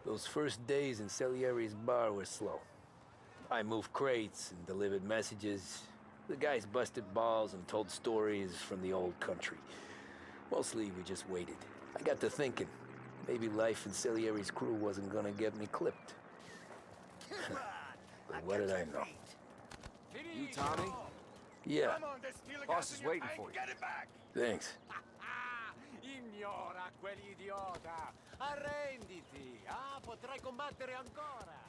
Those first days in Salieri's bar were slow. I moved crates and delivered messages. The guys busted balls and told stories from the old country. Mostly, we just waited. I got to thinking, maybe life in Salieri's crew wasn't gonna get me clipped. But what did I know? You, Tommy? Yeah, Boss is waiting for you. thanks. Ignora quell'idiota! Arrenditi! Ah, potrai combattere ancora!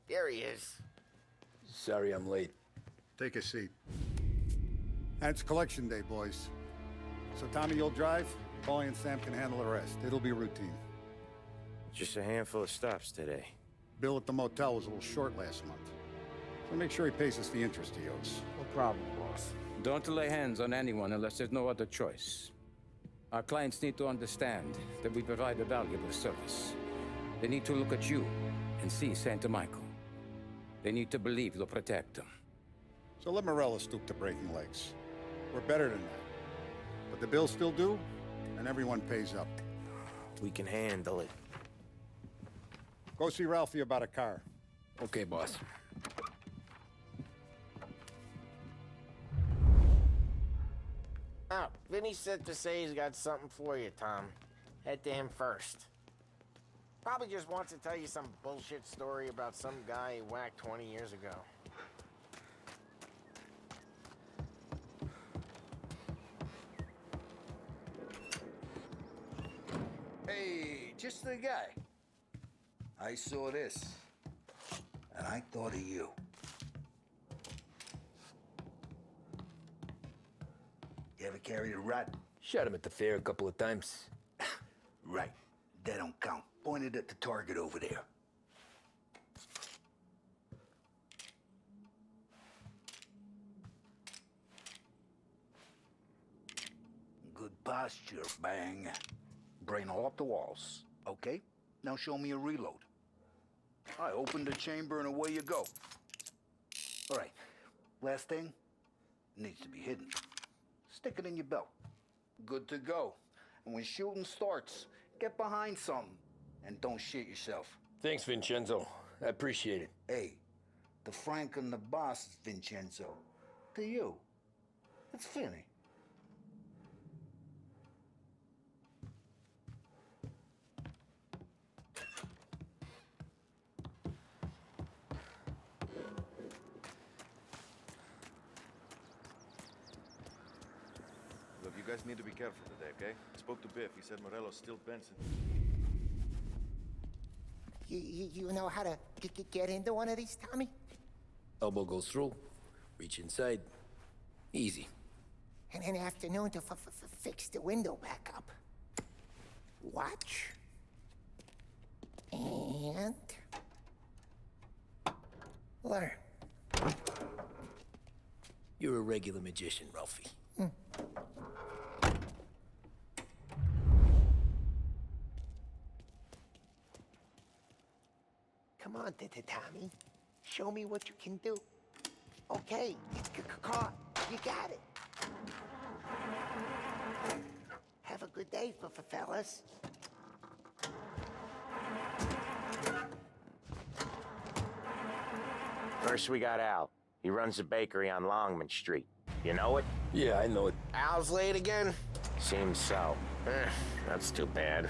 There he is. Sorry I'm late. Take a seat. And it's collection day, boys. So Tommy, you'll drive. Paulie and Sam can handle the rest. It'll be routine. Just a handful of stops today. Bill at the motel was a little short last month. So make sure he pays us the interest he owes. No problem, boss. Don't lay hands on anyone unless there's no other choice. Our clients need to understand that we provide a valuable service. They need to look at you and see Santa Michael. They need to believe you'll protect them. So let Morella stoop to breaking legs. We're better than that. But the bills still due, and everyone pays up. We can handle it. Go see Ralphie about a car. Okay, boss. Oh, Vinny said to say he's got something for you, Tom. Head to him first. Probably just wants to tell you some bullshit story about some guy he whacked 20 years ago. Hey, just the guy. I saw this, and I thought of you. You ever carried a rat? Shot him at the fair a couple of times. Right. That don't count. Pointed at the target over there. Good posture, bang. Brain off the walls. Okay? Now show me a reload. I open the chamber and away you go. All right. Last thing. Needs to be hidden. Stick it in your belt. Good to go. And when shooting starts, get behind something. And don't shit yourself. Thanks, Vincenzo. I appreciate it. Hey, the Frank and the boss is Vincenzo. To you, it's Finny. Look, you guys need to be careful today, okay? Spoke to Biff. He said Morello's still Benson. You know how to get into one of these, Tommy? Elbow goes through, reach inside. Easy. And an afternoon to fix the window back up. Watch. And... learn. You're a regular magician, Ralphie. Come on, Tommy. Show me what you can do. Okay, caught. You got it. Have a good day, fellas. First we got Al. He runs a bakery on Longman Street. You know it? Yeah, I know it. Al's late again? Seems so. That's too bad.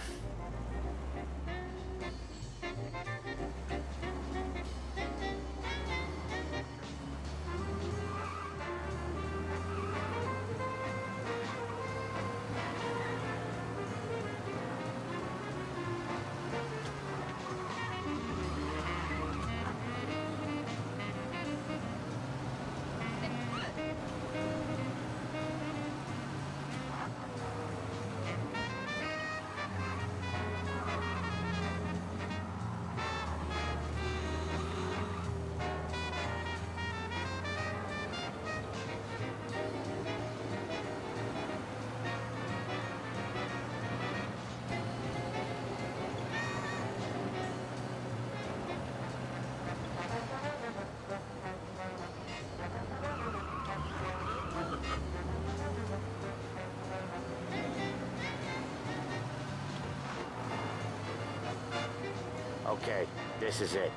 Okay, this is it.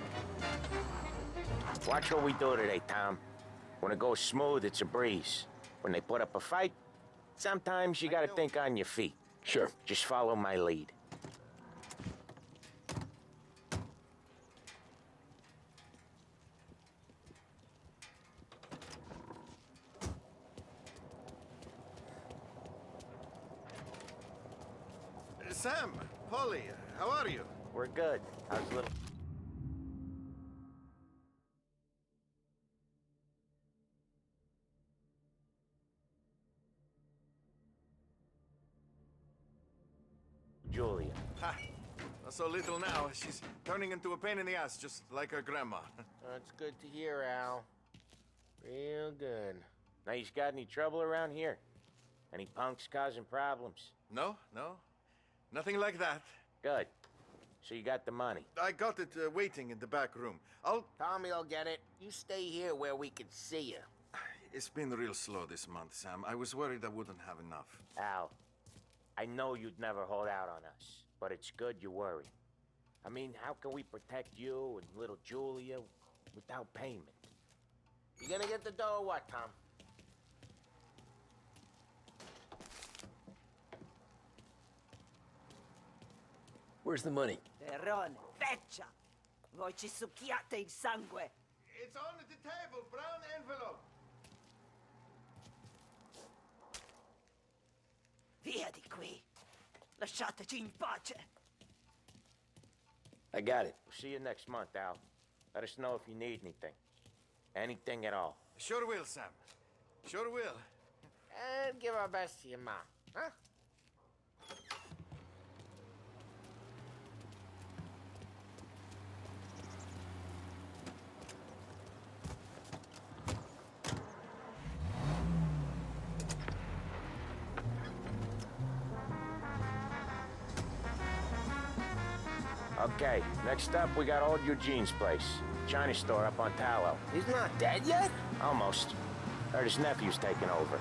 Watch what we do today, Tom. When it goes smooth, it's a breeze. When they put up a fight, sometimes you gotta think on your feet. Sure. Just follow my lead. Sam, Polly, how are you? We're good. How's little... Julia? Ha! Not so little now. She's turning into a pain in the ass, just like her grandma. That's good to hear, Al. Real good. Now, you got any trouble around here? Any punks causing problems? No, no. Nothing like that. Good. So you got the money? I got it waiting in the back room. Tommy'll get it. You stay here where we can see you. It's been real slow this month, Sam. I was worried I wouldn't have enough. Al, I know you'd never hold out on us, but it's good you worry. I mean, how can we protect you and little Julia without payment? You gonna get the dough or what, Tom? Where's the money? Terrone, feccia! Voi ci succhiate il sangue! It's on the table, brown envelope. Via di qui! Lasciateci in pace! I got it. See you next month, Al. Let us know if you need anything. Anything at all. Sure will, Sam. Sure will. And give our best to your mom, huh? Okay, next up we got old Eugene's place. China store up on Tallow. He's not dead yet? Almost. Heard his nephew's taking over.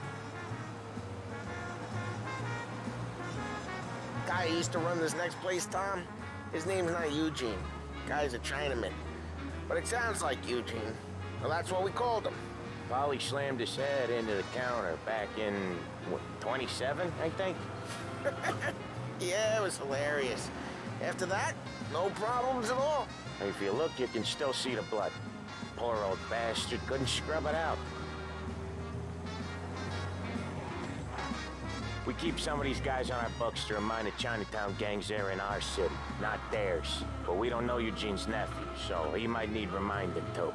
Guy who used to run this next place, Tom? His name's not Eugene. Guy's a Chinaman. But it sounds like Eugene. Well, that's what we called him. Polly slammed his head into the counter back in, what, 27, I think? Yeah, it was hilarious. After that, no problems at all. If you look, you can still see the blood. Poor old bastard couldn't scrub it out. We keep some of these guys on our books to remind the Chinatown gangs they're in our city, not theirs. But we don't know Eugene's nephew, so he might need reminding too.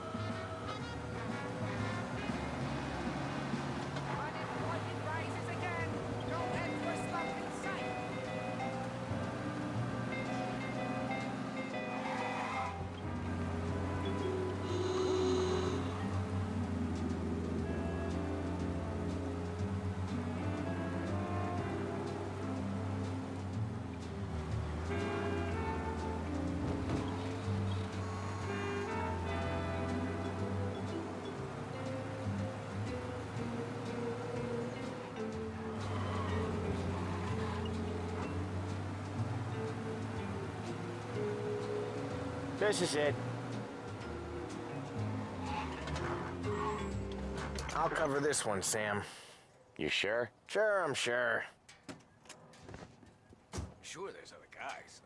This is it. I'll cover this one, Sam. You sure? Sure, I'm sure. Sure, there's other guys.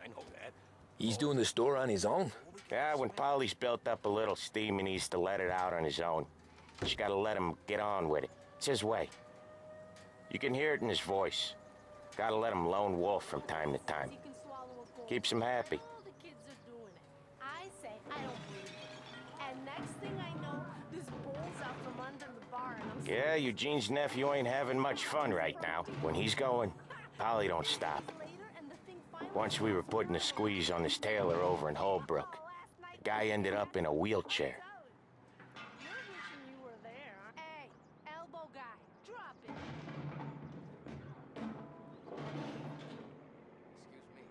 I know that. He's doing the store on his own? Yeah, when Polly's built up a little steam, he needs to let it out on his own. Just gotta let him get on with it. It's his way. You can hear it in his voice. Gotta let him lone wolf from time to time. Keeps him happy. All the kids are doing it. I say I don't believe it. And next thing I know, this bull's out from under the bar and I'm Yeah, Eugene's nephew ain't having much fun right now. When he's going, Polly don't stop. Once we were putting a squeeze on this tailor over in Holbrook. The guy ended up in a wheelchair. You're wishing you were there, huh? Hey, elbow guy, drop it. Excuse me.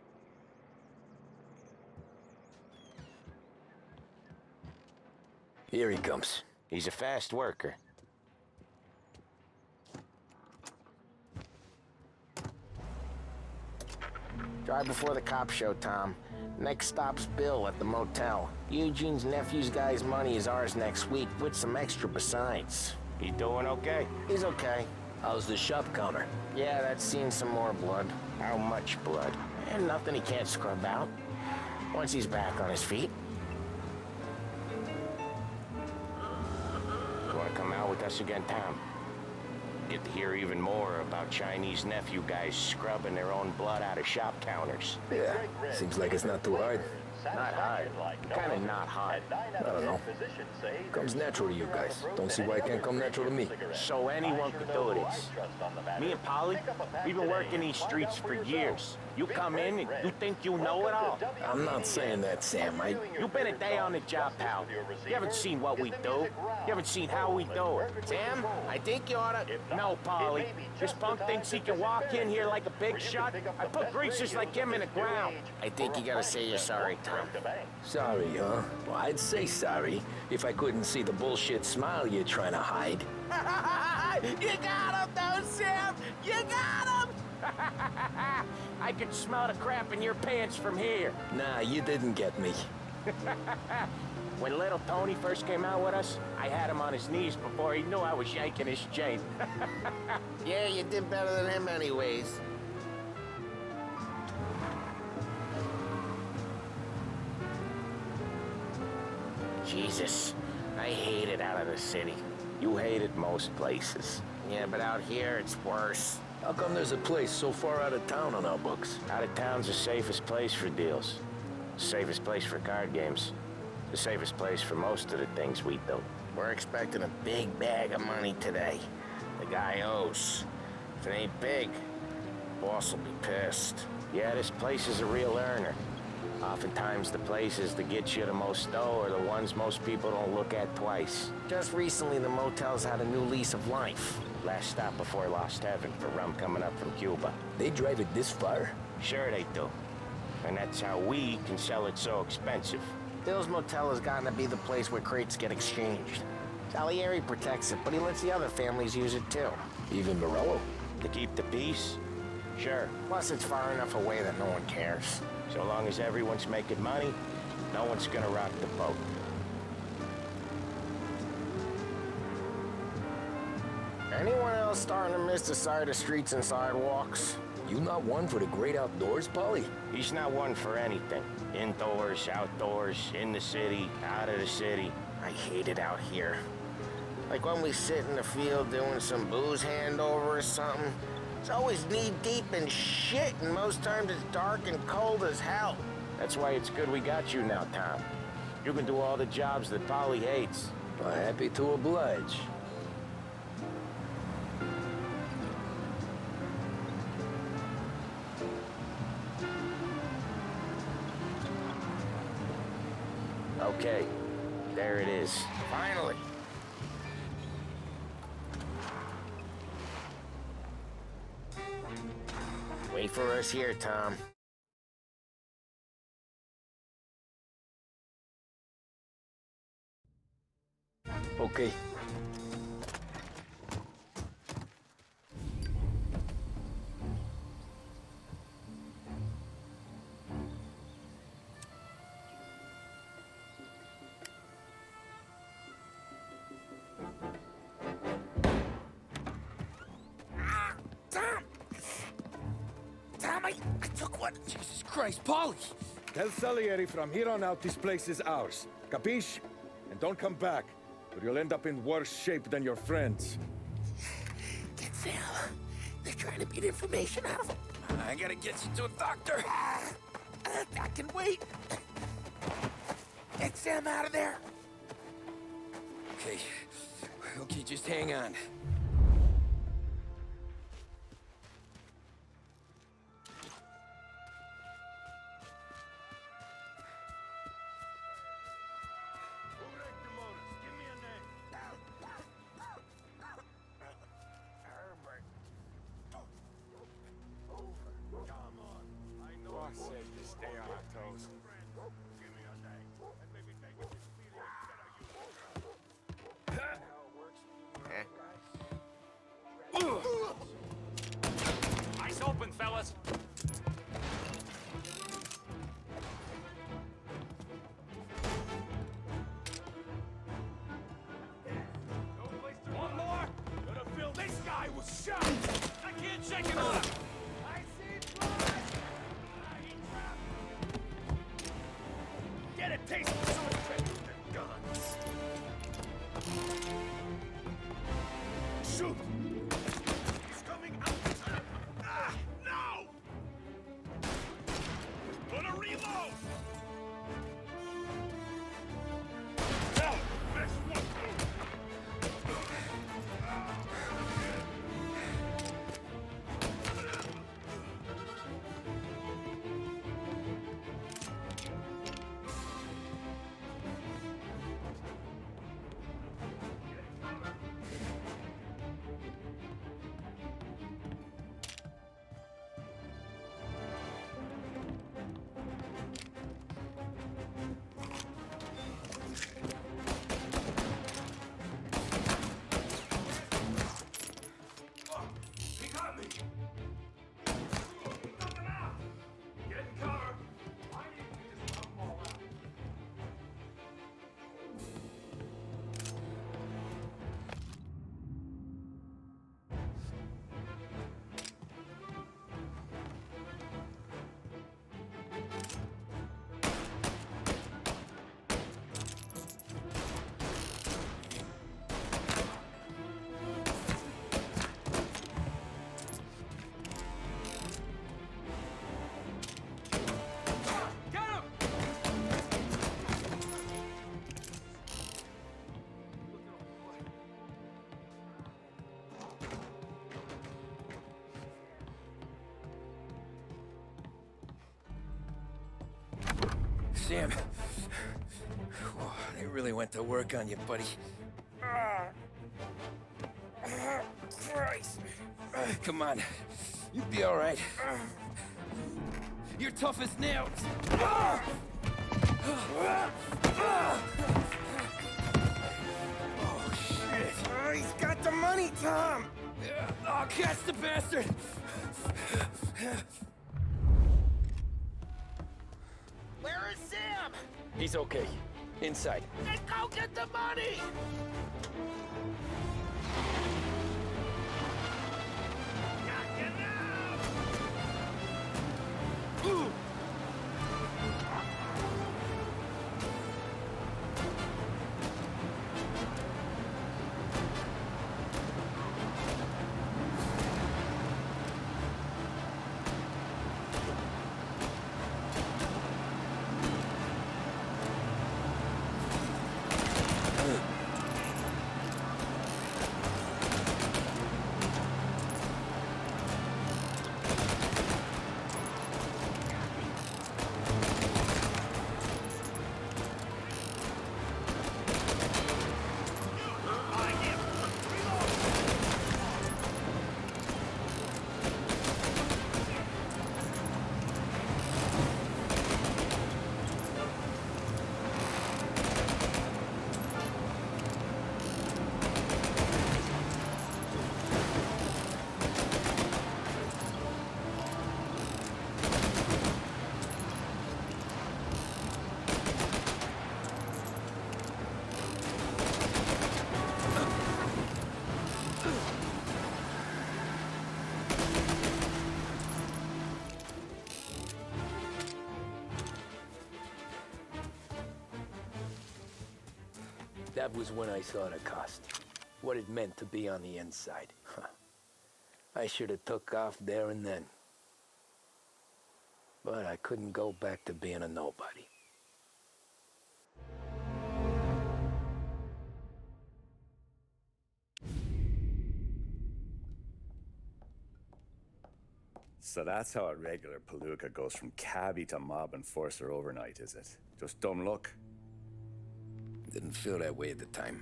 Here he comes. He's a fast worker. Drive before the cops show, Tom. Next stop's Bill at the motel. Eugene's nephew's guy's money is ours next week, with some extra besides. He doing okay? He's okay. How's the shop counter? Yeah, that's seen some more blood. How much blood? And nothing he can't scrub out. Once he's back on his feet. You wanna come out with us again, Tom? Get to hear even more about Chinese nephew guys scrubbing their own blood out of shop counters. Yeah, seems like it's not too hard. Not hard. Kinda not hard. I don't know. Comes natural to you guys. Don't see why it can't come natural to me. So anyone could do this. Me and Polly, we've been working these streets for years. You come in and you think you know it all. I'm not saying that, Sam. You've been a day on the job, pal. You haven't seen what we do. You haven't seen how we do it. Sam, I think you oughta... No, Polly. This punk thinks he can walk in here like a big shot. I put greasers like him in the ground. I think you gotta say you're sorry, Tom. Sorry, huh? Well, I'd say sorry if I couldn't see the bullshit smile you're trying to hide. You got him, though, Sam! You got him! I can smell the crap in your pants from here. Nah, you didn't get me. When little Tony first came out with us, I had him on his knees before he knew I was yanking his chain. Yeah, you did better than him anyways. Jesus, I hate it out of the city. You hated most places. Yeah, but out here, it's worse. How come there's a place so far out of town on our books? Out of town's the safest place for deals. The safest place for card games. The safest place for most of the things we do. We're expecting a big bag of money today. The guy owes. If it ain't big, boss will be pissed. Yeah, this place is a real earner. Oftentimes the places that get you the most dough are the ones most people don't look at twice. Just recently, the motel's had a new lease of life. Last stop before Lost Heaven for rum coming up from Cuba. They drive it this far? Sure they do. And that's how we can sell it so expensive. Bill's Motel has gotten to be the place where crates get exchanged. Salieri protects it, but he lets the other families use it too. Even Morello? To keep the peace? Sure. Plus, it's far enough away that no one cares. So long as everyone's making money, no one's gonna rock the boat. Anyone else starting to miss the side of streets and sidewalks? You not one for the great outdoors, Polly? He's not one for anything. Indoors, outdoors, in the city, out of the city. I hate it out here. Like when we sit in the field doing some booze handover or something. It's always knee-deep in shit, and most times it's dark and cold as hell. That's why it's good we got you now, Tom. You can do all the jobs that Polly hates. Well, happy to oblige. Okay, there it is. Finally. Wait for us here, Tom. Okay. I took one. Jesus Christ, Polly! Tell Salieri from here on out this place is ours. Capiche? And don't come back, or you'll end up in worse shape than your friends. Get Sam. They're trying to beat information out of him. I gotta get you to a doctor. I can wait. Get Sam out of there. Okay, just hang on. Eyes open, fellas. was shot! I can't check him out! I see blood! Get a taste of sword trick with their guns! Shoot! He's coming out! Ah, no! Gonna reload! Ah, best one! He got me! He took him out! Get in cover! Why didn't you just come all out? Get him! Sam. Oh, they really went to work on you, buddy. Christ. Come on. You'll be all right. You're tough as nails. Oh, shit. Oh, he's got the money, Tom! Oh, catch the bastard! Where is Sam? He's okay. Inside. Then go get the money! That was when I saw the cost. What it meant to be on the inside. Huh. I should have took off there and then. But I couldn't go back to being a nobody. So that's how a regular palooka goes from cabbie to mob enforcer overnight, is it? Just dumb luck? Didn't feel that way at the time.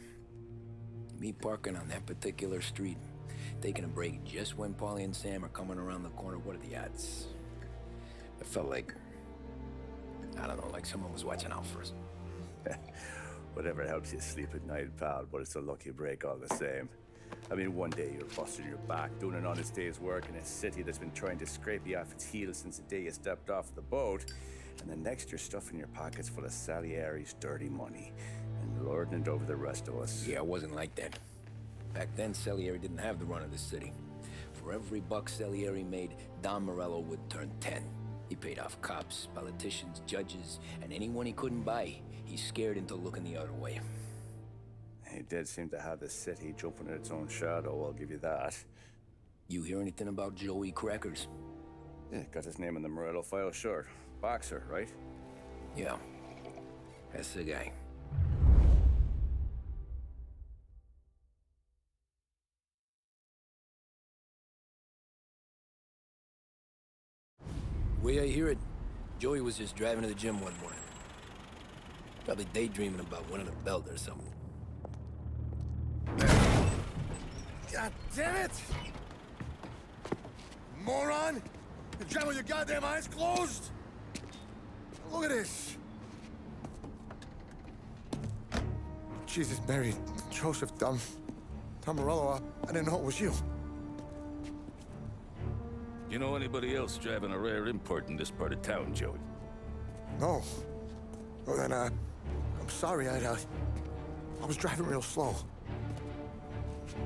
Me parking on that particular street, taking a break just when Paulie and Sam are coming around the corner, what are the odds? It felt like, I don't know, like someone was watching out for us. Whatever helps you sleep at night, pal, but it's a lucky break all the same. I mean, one day you're busting your back, doing an honest day's work in a city that's been trying to scrape you off its heels since the day you stepped off the boat, and the next you're stuffing your pockets full of Salieri's dirty money and lording it over the rest of us. Yeah, it wasn't like that. Back then, Salieri didn't have the run of the city. For every buck Salieri made, Don Morello would turn 10. He paid off cops, politicians, judges, and anyone he couldn't buy, he scared into looking the other way. He did seem to have the city jumping in its own shadow, I'll give you that. You hear anything about Joey Crackers? Yeah, got his name in the Morello file, sure. Boxer, right? Yeah, that's the guy. The way I hear it, Joey was just driving to the gym one morning. Probably daydreaming about winning a belt or something. God damn it! Moron! You're driving with your goddamn eyes closed! Look at this! Jesus, Mary, Joseph, Tom Morello, I didn't know it was you. You know anybody else driving a rare import in this part of town, Joey? No. Well, then, I'm sorry, I was driving real slow.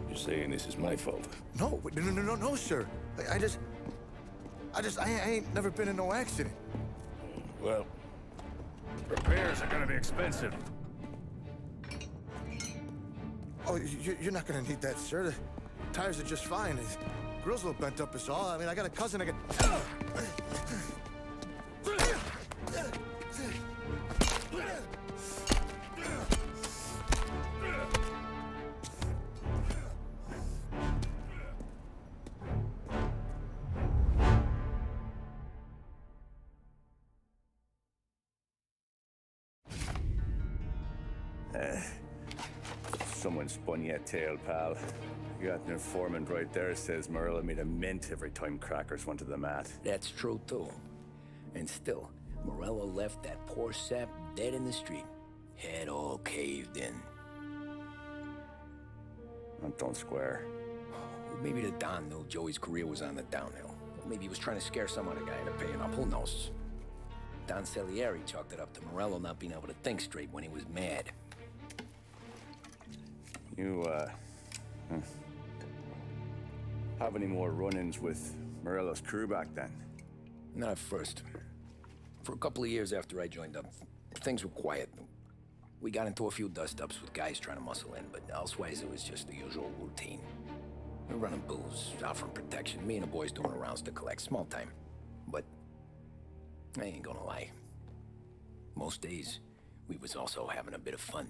You're saying this is my fault? No, no, sir. I ain't never been in no accident. Well, repairs are gonna be expensive. Oh, you're not gonna need that, sir. The tires are just fine. The grill's a little bent up is all. I mean, I got a cousin I can... Someone spun you a tale, pal. You got an informant right there says Morello made a mint every time Crackers went to the mat. That's true, too. And still, Morello left that poor sap dead in the street. Head all caved in. Don't square. Maybe the Don knew Joey's career was on the downhill. Maybe he was trying to scare some other guy into paying up. Who knows? Don Salieri chalked it up to Morello not being able to think straight when he was mad. You, have any more run-ins with Morello's crew back then? Not at first. For a couple of years after I joined up, things were quiet. We got into a few dust-ups with guys trying to muscle in, but elsewise it was just the usual routine. We're running booze, offering protection, me and the boys doing rounds to collect, small time. But I ain't gonna lie. Most days, we was also having a bit of fun.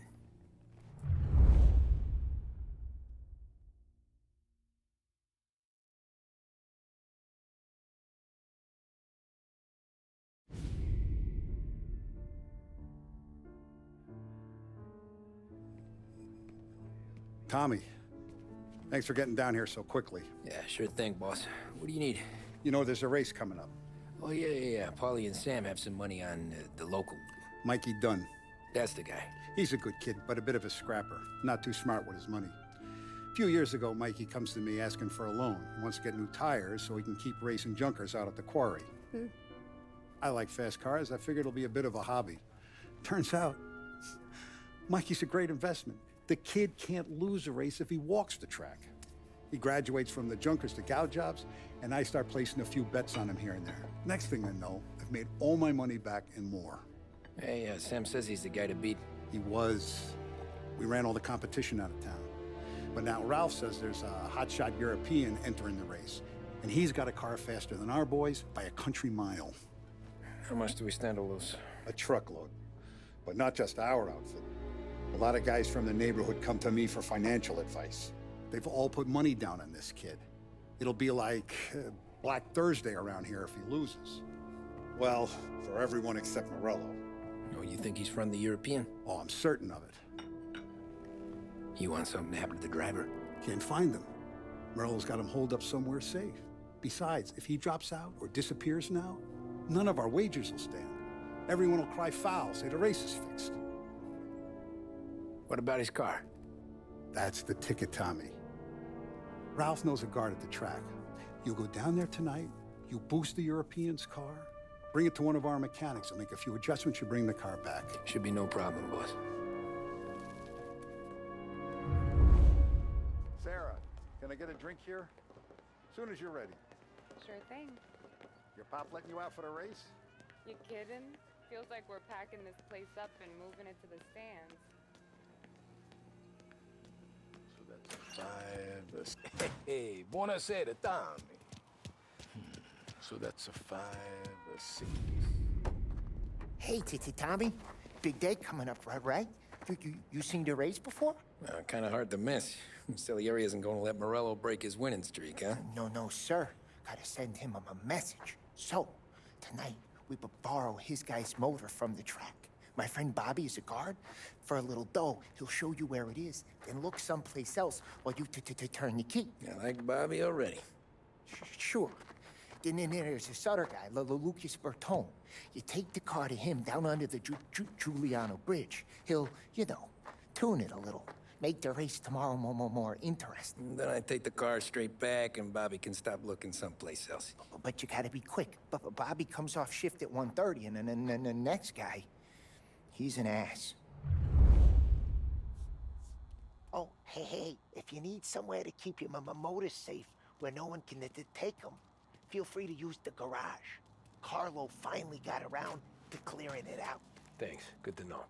Tommy, thanks for getting down here so quickly. Yeah, sure thing, boss. What do you need? You know, there's a race coming up. Oh, yeah. Paulie and Sam have some money on the local. Mikey Dunn. That's the guy. He's a good kid, but a bit of a scrapper. Not too smart with his money. A few years ago, Mikey comes to me asking for a loan. He wants to get new tires so he can keep racing junkers out at the quarry. I like fast cars. I figured it'll be a bit of a hobby. Turns out, Mikey's a great investment. The kid can't lose a race if he walks the track. He graduates from the junkers to gout jobs, and I start placing a few bets on him here and there. Next thing I know, I've made all my money back and more. Hey, Sam says he's the guy to beat. He was. We ran all the competition out of town. But now Ralph says there's a hotshot European entering the race, and he's got a car faster than our boys by a country mile. How much do we stand to lose? A truckload. But not just our outfit. A lot of guys from the neighborhood come to me for financial advice. They've all put money down on this kid. It'll be like Black Thursday around here if he loses. Well, for everyone except Morello. Oh, you think he's from the European? Oh, I'm certain of it. You want something to happen to the driver? Can't find him. Morello's got him holed up somewhere safe. Besides, if he drops out or disappears now, none of our wagers will stand. Everyone will cry foul, say the race is fixed. What about his car? That's the ticket, Tommy. Ralph knows a guard at the track. You go down there tonight, you boost the European's car, bring it to one of our mechanics, and make a few adjustments, you bring the car back. Should be no problem, boss. Can I get a drink here? Soon as you're ready. Sure thing. Your pop letting you out for the race? You kidding? Feels like we're packing this place up and moving it to the stands. So that's a 5, Hey, buonasera, Tommy. So that's a 5, a 6. Hey, Tommy. Big day coming up, right? You seen the race before? Kind of hard to miss. Salieri isn't going to let Morello break his winning streak, huh? No, sir. Gotta send him a message. So, tonight, we borrow his guy's motor from the track. My friend Bobby is a guard. For a little dough, he'll show you where it is, then look someplace else while you turn the key. I like Bobby already. Sure. Then there's this other guy, Lucas Bertone. You take the car to him down under the Giuliano Bridge. He'll, tune it a little. Make the race tomorrow more interesting. Then I take the car straight back and Bobby can stop looking someplace else. But you gotta be quick. Bobby comes off shift at 1:30, and then the next guy, he's an ass. Oh, hey, if you need somewhere to keep your motor safe where no one can take them, feel free to use the garage. Carlo finally got around to clearing it out. Thanks. Good to know.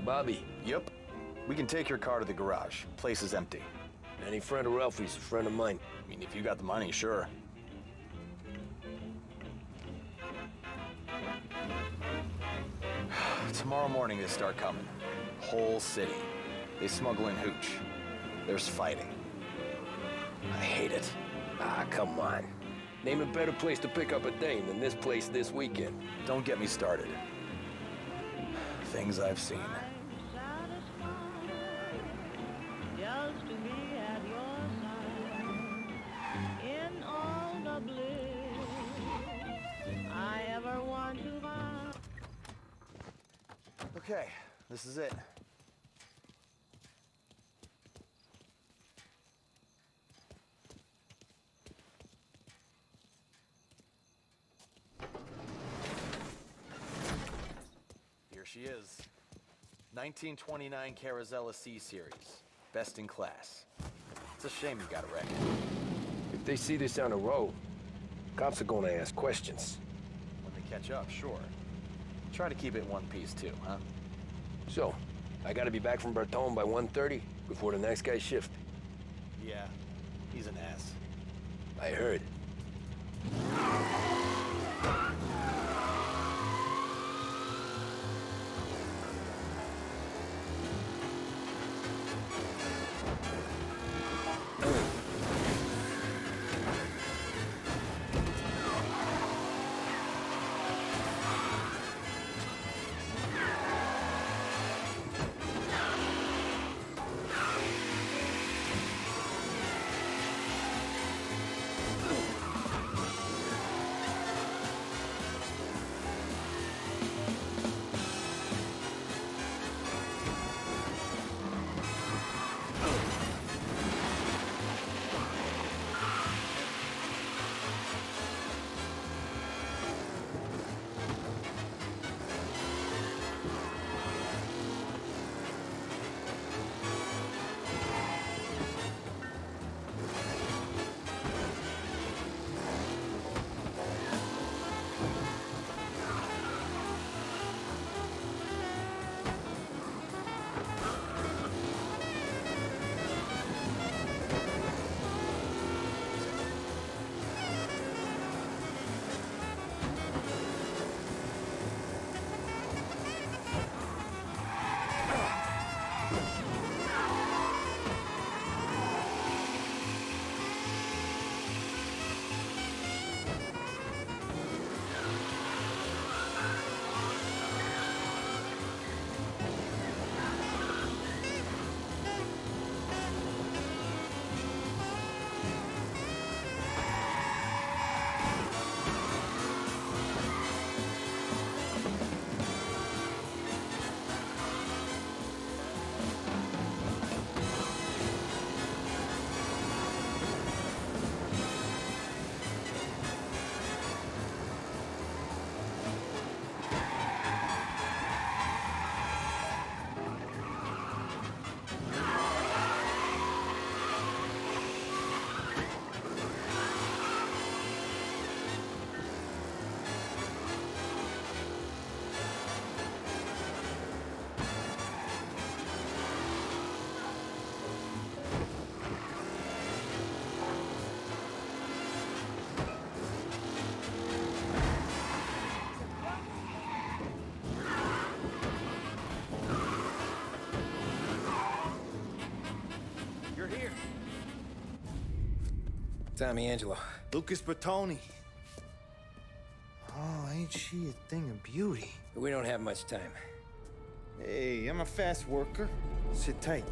Bobby. Yep. We can take your car to the garage. Place is empty. Any friend of Ralphie's a friend of mine. I mean, if you got the money, sure. Tomorrow morning they start coming. Whole city. They smuggle in hooch. There's fighting. I hate it. Ah, come on. Name a better place to pick up a dame than this place this weekend. Don't get me started. Things I've seen. Just to be at your side in all the bliss I ever want to find. Okay, this is it. Here she is. 1929 Carazella C-Series. Best in class. It's a shame you got a wreck. If they see this on the road, cops are gonna ask questions. When they catch up, sure. Try to keep it one piece too, huh? So, I gotta be back from Bertone by 1:30 before the next guy shift. Yeah, he's an ass. I heard. Tommy Angelo. Lucas Bertoni. Oh, ain't she a thing of beauty? We don't have much time. Hey, I'm a fast worker. Sit tight.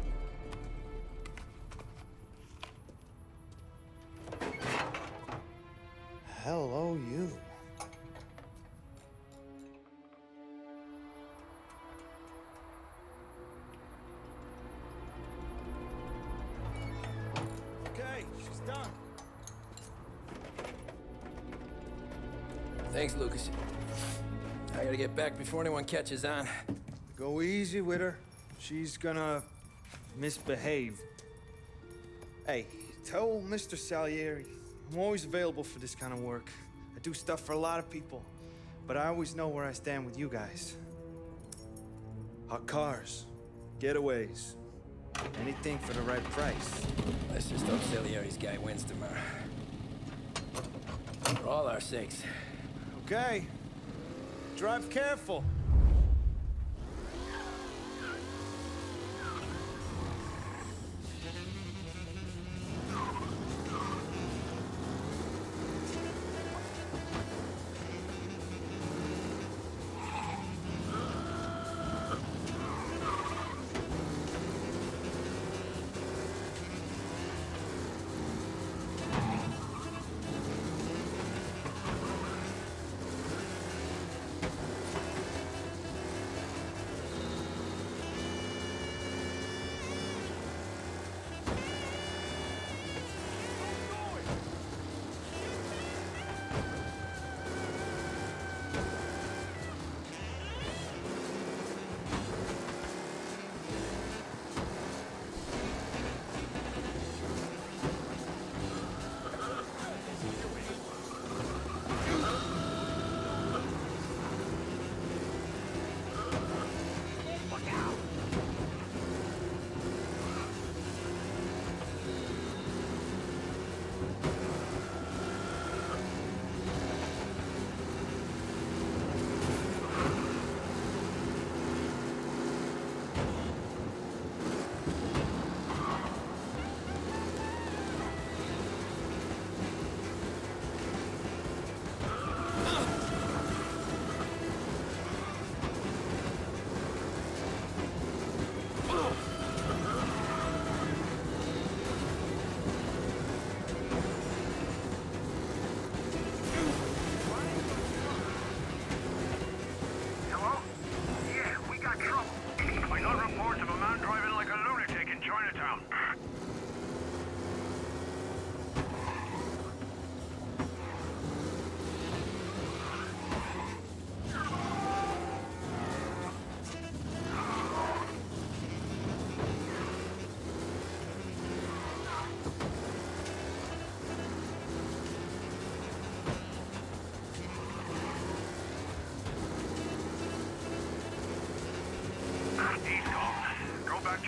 Hello, you. Okay, she's done. Thanks, Lucas. I gotta get back before anyone catches on. Go easy with her. She's gonna misbehave. Hey, tell Mr. Salieri I'm always available for this kind of work. I do stuff for a lot of people, but I always know where I stand with you guys. Hot cars, getaways, anything for the right price. Let's just hope Salieri's guy wins tomorrow. For all our sakes. Okay. Drive careful.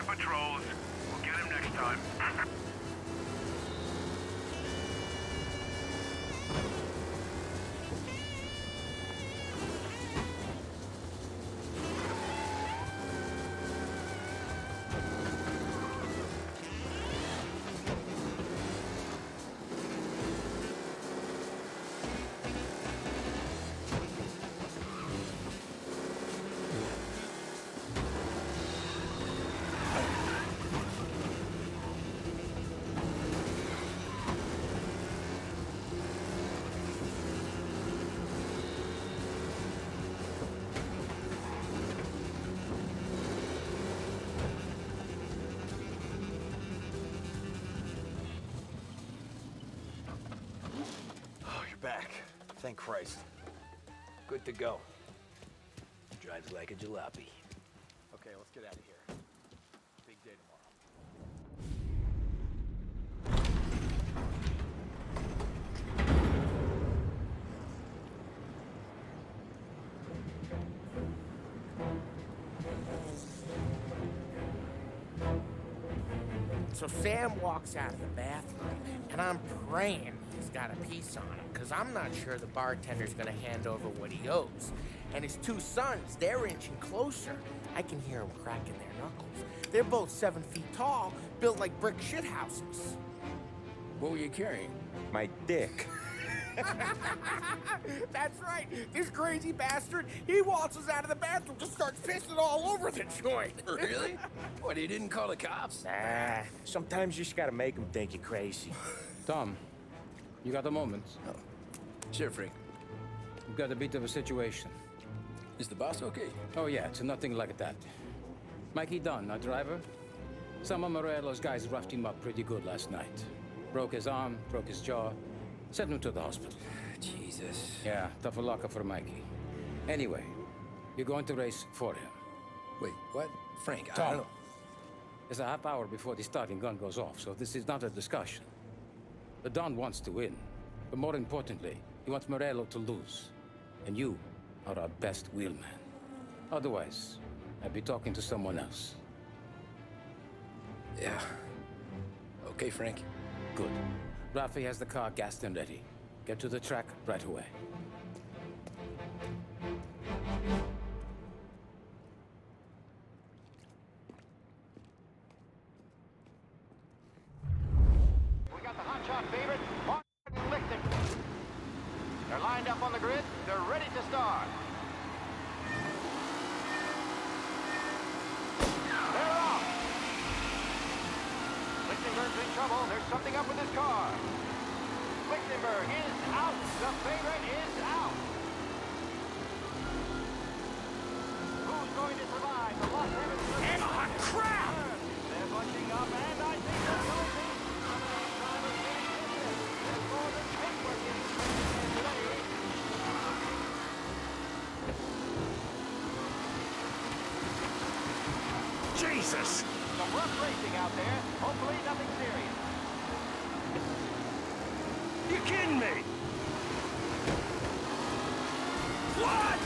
Patrols. We'll get him next time. Back. Thank Christ. Good to go. Drives like a jalopy. Okay, let's get out of here. Big day tomorrow. So Sam walks out of the bathroom, and I'm praying he's got a piece on him, because I'm not sure the bartender's gonna hand over what he owes. And his two sons, they're inching closer. I can hear them cracking their knuckles. They're both 7 feet tall, built like brick shithouses. What were you carrying? My dick. That's right. This crazy bastard, he waltzes out of the bathroom, just starts pissing all over the joint. Really? What, he didn't call the cops? Nah, sometimes you just gotta make them think you're crazy. Tom, you got a moment? Oh. Sure, Frank. We've got a bit of a situation. Is the boss okay? Oh, yeah, it's nothing like that. Mikey Dunn, our driver. Some of Morello's guys roughed him up pretty good last night. Broke his arm, broke his jaw, sent him to the hospital. Jesus. Yeah, tough luck for Mikey. Anyway, you're going to race for him. Wait, what? Frank, I Tom, don't know. it's a half hour before the starting gun goes off, so this is not a discussion. The Don wants to win, but more importantly, he wants Morello to lose. And you are our best wheelman. Otherwise, I'd be talking to someone else. Yeah. Okay, Frank. Good. Rafi has the car gassed and ready. Get to the track right away. We got the hotshot favorite, Martin Lichten. They're lined up on the grid. They're ready to start. They're off. Lichtenberg's in trouble. There's something up with his car. Lichtenberg is out. The favorite is out. Who's going to survive? The Los Angeles... Oh, crap! They're bunching up, and I think they're going to... There's more than paintwork in today. Jesus! Some rough racing out there. Hopefully nothing serious. You kidding me? What?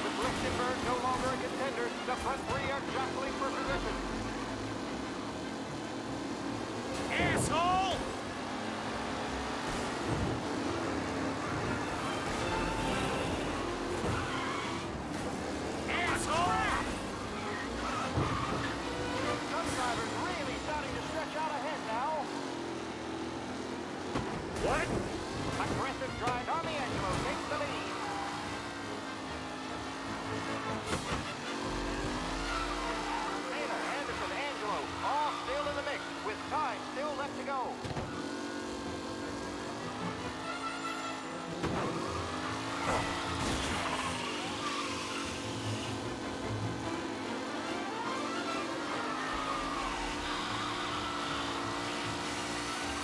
With Lichtenberg no longer a contender, the front three are jostling for position. Asshole! Asshole! Some drivers really starting to stretch out ahead now. What? Aggressive drive. Tommy Angelo takes the lead. Taylor, Anderson, Angelo, all still in the mix, with time still left to go.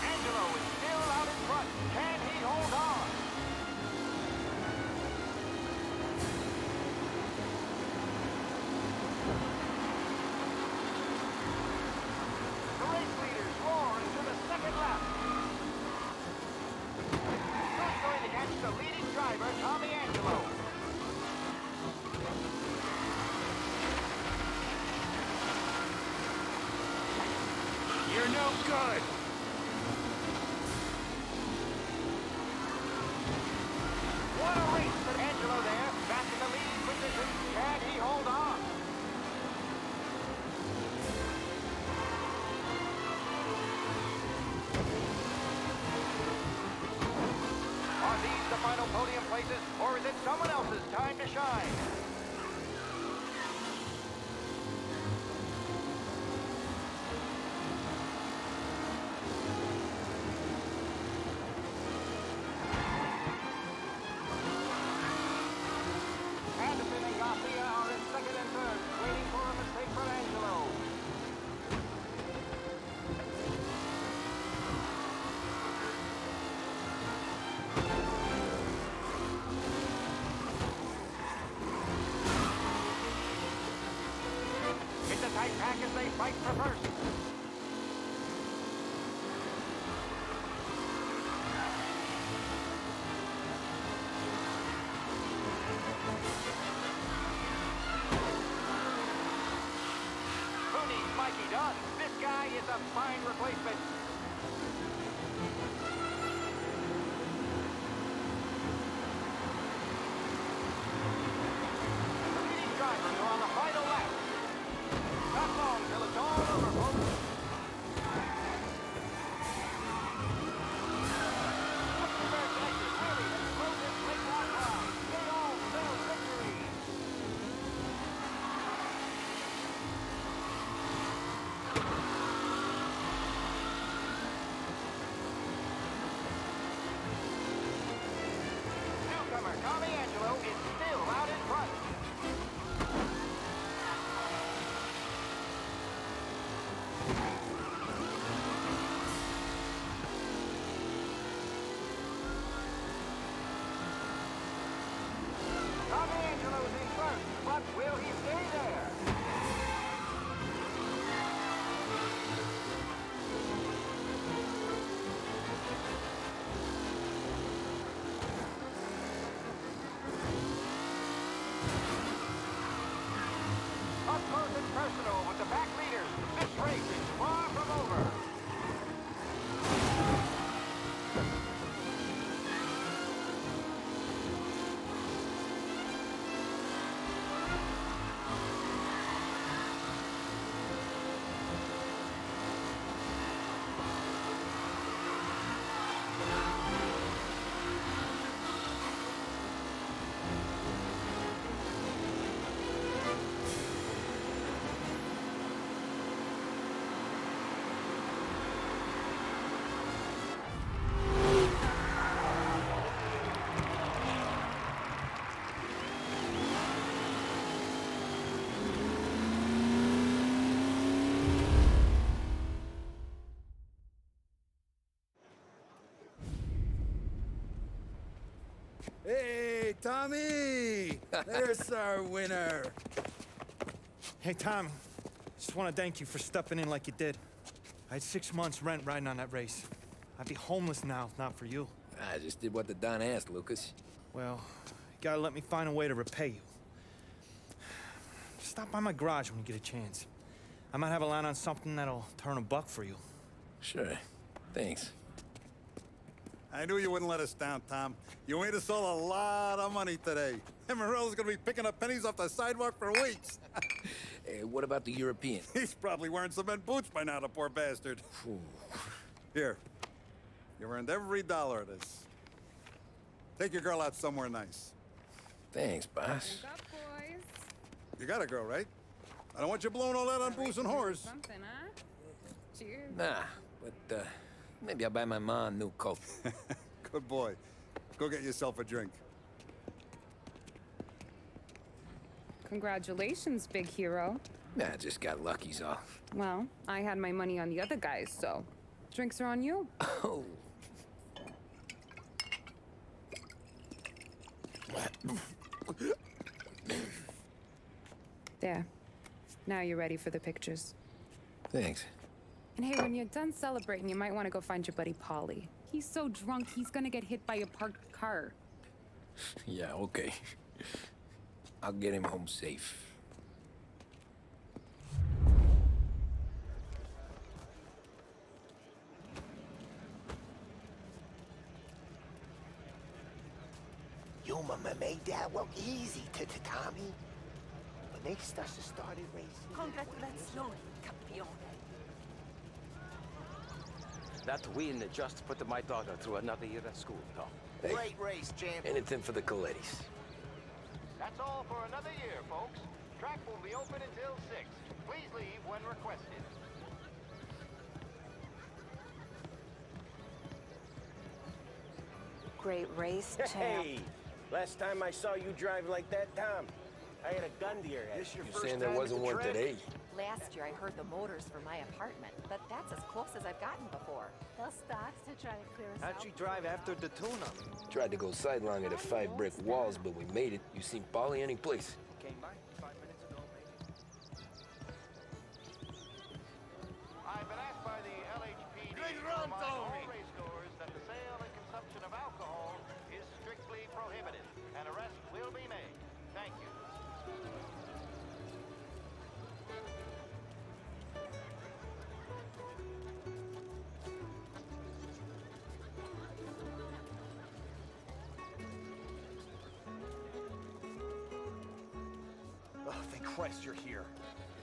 Angelo is still out in front. Can he hold on? The race leaders roar into the second lap. Who's going to catch the leading driver, Tommy Angelo? You're no good! What a race for Angelo there. Back in the lead position. Can he hold on? Are these the final podium places, or is it someone else's time to shine? Anderson and Mafia are in second and third, waiting for a mistake from Angelo. It's a tight pack as they fight for first. Who needs Mikey Dunn? This guy is a fine replacement. The leading drivers are on the final lap. Not long till it's all over, folks. Tommy Angelo is still out in front. Tommy Angelo's in front, but will he stay there? Up close and personal with the back leaders. This race is far from over. Hey, Tommy! There's our winner. Hey, Tommy. Just want to thank you for stepping in like you did. I had 6 months rent riding on that race. I'd be homeless now if not for you. I just did what the Don asked, Lucas. Well, you gotta let me find a way to repay you. Stop by my garage when you get a chance. I might have a line on something that'll turn $1 for you. Sure. Thanks. I knew you wouldn't let us down, Tom. You made us all a lot of money today. And Morello's gonna be picking up pennies off the sidewalk for weeks. Hey, what about the European? He's probably wearing cement boots by now, the poor bastard. Here. You've earned every dollar of this. Take your girl out somewhere nice. Thanks, boss. Wake up, boys. You got a girl, right? I don't want you blowing all that on booze and whores. Something, huh? Cheers. Nah, but maybe I'll buy my mom a new coat. Good boy. Go get yourself a drink. Congratulations, big hero. Nah, I just got lucky's all. Well, I had my money on the other guys, so drinks are on you. Oh. There. Now you're ready for the pictures. Thanks. And hey, when you're done celebrating, you might want to go find your buddy Paulie. He's so drunk, he's gonna get hit by a parked car. Yeah, okay. I'll get him home safe. Your mama made that look easy to Tommy. But next us started racing. Congratulazioni, campione. That win just put my daughter through another year at school, Tom. Hey, Great race, champ. anything for the Colettis. That's all for another year, folks. Track will be open until 6. Please leave when requested. Great race, champ. Hey! Last time I saw you drive like that, Tom, I had a gun to your head. You're saying there wasn't one today? Last year I heard the motors for my apartment, but that's as close as I've gotten before. They'll start to try to clear us out. How'd you drive after the tuna? Tried to go sidelong at the 5 brick walls, but we made it. You seen Polly any place? Came by 5 minutes ago, maybe. I've been asked by the LHPD to remind all racegoers that the sale and consumption of alcohol is strictly prohibited. An arrest will be made. Thank you. Oh, thank Christ you're here.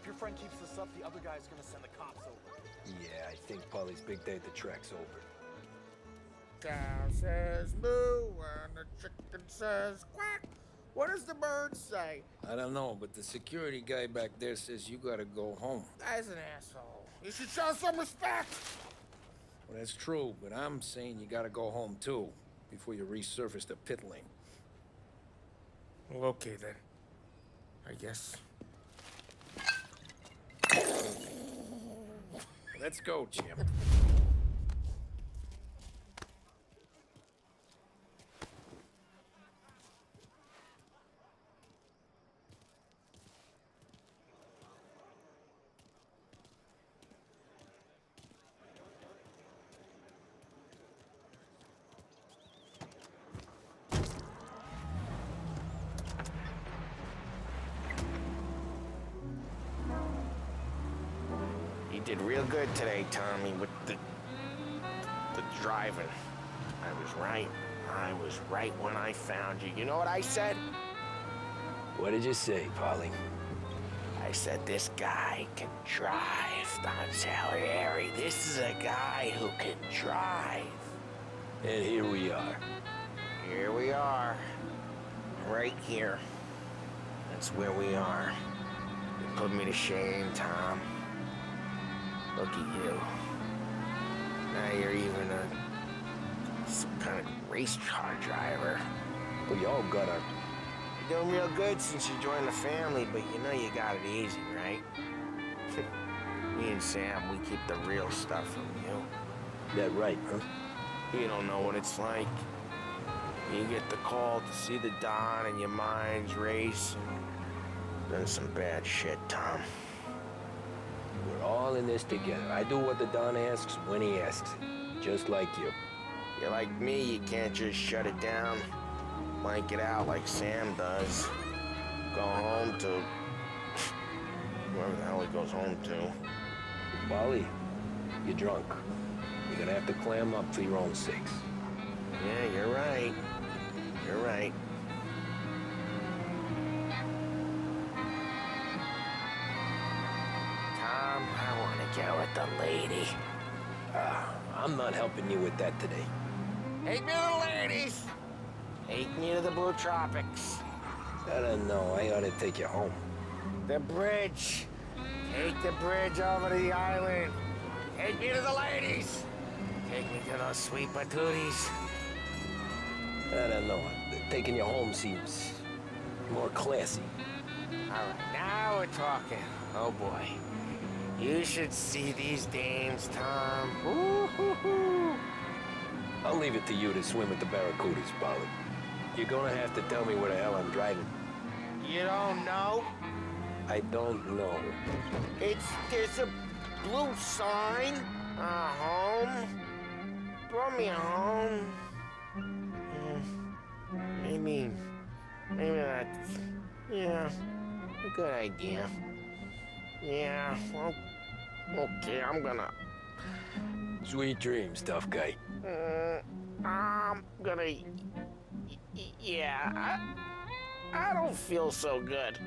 If your friend keeps this up, the other guy's gonna send the cops over. Yeah, I think Polly's big day at the track's over. Cow says moo and the chicken says quack. What does the bird say? I don't know, but the security guy back there says you gotta go home. Guy's an asshole. You should show some respect. Well, that's true, but I'm saying you gotta go home too, before you resurface the pit lane. Well, okay then. I guess. Let's go, champ. You did real good today, Tommy, with the driving. I was right. I was right when I found you. You know what I said? What did you say, Polly? I said, this guy can drive, Don Salieri. This is a guy who can drive. And here we are. Here we are. Right here. That's where we are. You put me to shame, Tom. Look at you. Now you're even some kind of race car driver. We all got our... You're doing real good since you joined the family, but you know you got it easy, right? Me and Sam, we keep the real stuff from you. That right, huh? You don't know what it's like. You get the call to see the Don and your mind's racing. Done some bad shit, Tom. We're all in this together. I do what the Don asks when he asks it. Just like you. You're like me, you can't just shut it down. Blank it out like Sam does. Go home to... wherever the hell he goes home to. Polly, you're drunk. You're gonna have to clam up for your own sakes. Yeah, you're right. You're right. Tom, I want to get with the lady. I'm not helping you with that today. Take me to the ladies! Take me to the Blue Tropics. I don't know. I ought to take you home. The bridge. Take the bridge over to the island. Take me to the ladies. Take me to those sweet patooties. I don't know. Taking you home seems more classy. All right, now we're talking. Oh, boy. You should see these dames, Tom. Ooh-hoo-hoo. I'll leave it to you to swim with the barracudas, Polly. You're gonna have to tell me where the hell I'm driving. You don't know? I don't know. There's a blue sign. Home. Throw me a home. Maybe that's, yeah, a good idea. Yeah, well, okay, I'm gonna... Sweet dreams, tough guy. I'm gonna... Yeah, I don't feel so good.